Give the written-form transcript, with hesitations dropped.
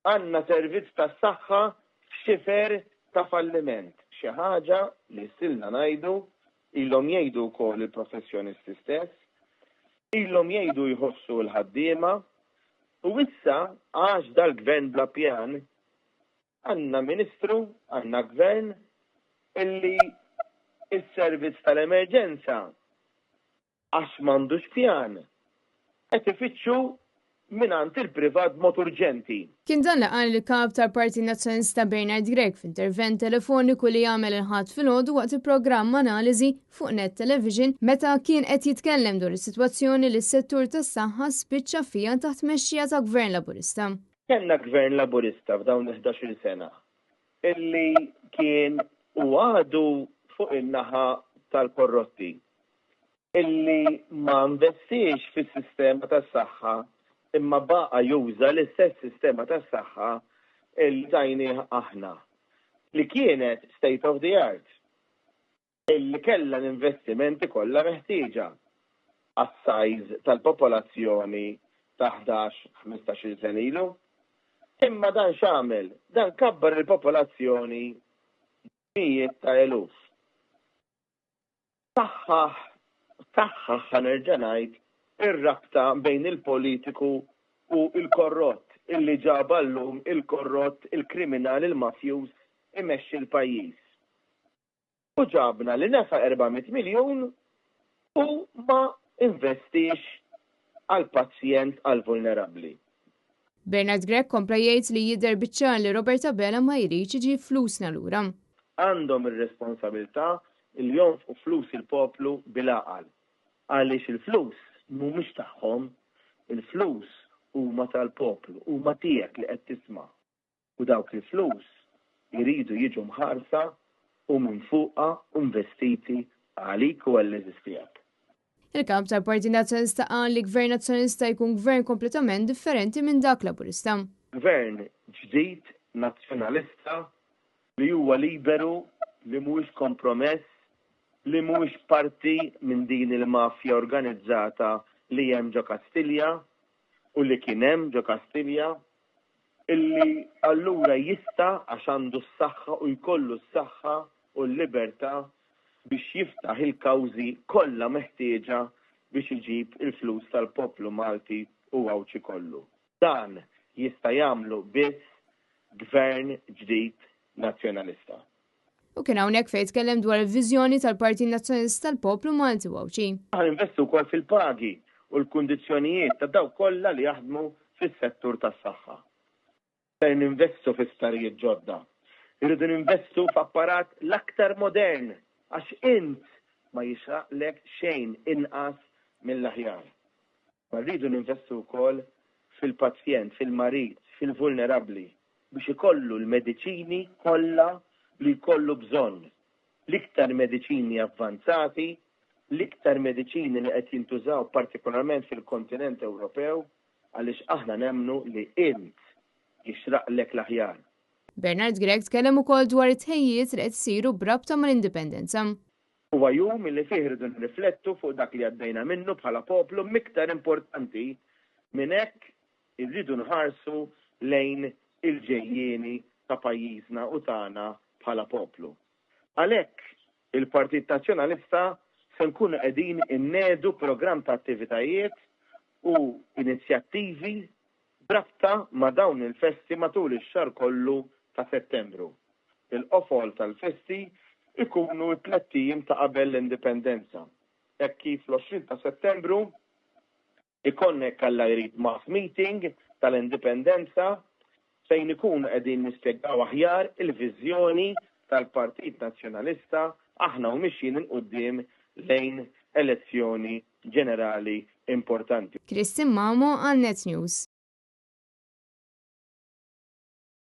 Għandna servizz tas-saħħa f'xifer ta' falliment. Xi ħaġa li stilna ngħidu ilhom jgħidu wkoll il-professjonisti stess, ilhom jgħidu jħossu l-ħaddiema u issa għax dal-gvern bla pjan għandna ministru, għandna gvern illi is-servizz tal-emerġenza għax m'għandux pjan qed ifittxu minant il-privat mod urġenti. Kien dan li qal il-kap tal-Partit Nazzjonalista Bernard Gregg f'intervent telefoniku li jagħmel il-ħadd filgħodu waqt il-programm Analiżi fuq Net Television meta kien qed jitkellem dwar is-sitwazzjoni li s-settur tas-saħħa spiċċa fiha taħt tmexxija ta' Gvern Laburista. Kellna Gvern Laburista f'dawn 11-il sena illi kien u għadu fuq in-naħa tal-korrotti illi ma investix fis-sistema tas-saħħa imma baqa juża l-istess sistema tas-saħħa illi tajnieh aħna li kienet state of the art illi kellha l-investimenti kollha meħtieġa għas-sajż tal-popolazzjoni ta' 11-15 sena ilu. Imma dan x'għamel? Dan kabbar il-popolazzjoni mijiet ta' eluf. Saħħaħ ħanerġa' ngħid ir-rabta bejn il-politiku u il-korrott illi ġaba llum il-korrott, il-kriminal, il-mafjuż imexxi l-pajjiż. U ġabna li nefa' 400 miljun u ma investix għal-pazjent għal-vulnerabbli. Bernard Gregg kompla jgħid li jidher biċ-ċar li Robert Abela ma jridx iġib flusna lura. Għandhom ir-responsabilità li jonfqu flus il-poplu bil-għaqal. Għaliex il-flus mhumiex tagħhom, il-flus huma tal-poplu, huma tiegħek li qed tisma'. U dawk il-flus jridu jiġu mħarsa u minn fuqha investiti għalik u għall-eżistijak. Il-kap tal-Partit Nazzjonalista qal li Gvern Nazzjonalista jkun gvern kompletament differenti minn dak Laburista. Gvern ġdid nazzjonalista li huwa liberu, li mhuwiex kompromess, li mhuwiex parti minn din il-mafja organizzata li hemm ġo Kastilja u li kien hemm ġo Kastilja illi allura jista' għax għandu s-saħħa u jkollu s-saħħa u l-libertà biex jiftaħ il-kawżi kollha meħtieġa biex iġib il-flus tal-poplu Malti u għawċi kollu. Dan jista' jagħmlu biss gvern ġdid nazzjonalista. U kien hawnhekk fejn tkellem dwar il-viżjoni tal-Partit Nazzjonalista tal-Poplu Malti u għawċi. Investu wkoll fil-pagi u l-kundizzjonijiet ta' dawk kollha li jaħdmu fis-settur tas-saħħa. Se ninvestu fis-starijiet ġodda. Irridu ninvestu f'apparat l-aktar modern għax int ma jixraqlek xejn inqas mill-aħjar. Ma rridu ninvestu wkoll fil-pazjent, fil-marid, fil-vulnerabbli biex ikollu l-mediċini kollha li jkollu bżonn. L-iktar mediċini avvanzati, l-iktar mediċini li qed jintużaw partikolarment fil-kontinent Ewropew għaliex aħna nemmnu li int jixraqlek l-aħjar. Bernard Gregg tkellem ukoll dwar it-tħejjiet li qed isiru b'rabta mal-indipendenza. Huwa jum li fih irridu nirriflettu fuq dak li għaddejna minnu bħala poplu miktar importanti minn hekk irridu nħarsu lejn il-ġejjieni ta' pajjiżna u tagħna bħala poplu. Għalhekk il-Partit Nazzjonalista se nkunu qegħdin innedu programm ta' attivitajiet u inizjattivi brabta ma' dawn il-festi matul ix-xahar kollu ta' Settembru. Il-qofol tal-festi ikunu 3 ijiem ta' qabel l-indipendenza. Hekk kif l-20 ta' Settembru ikonnek alla jrid mass meeting tal-indipendenza fejn ikunu qegħdin nispjegaw aħjar il-viżjoni tal-Partit Nazzjonalista aħna u mixjin il-qudiem lejn elezzjoni ġenerali importanti. Kristin Mamo għal Net News.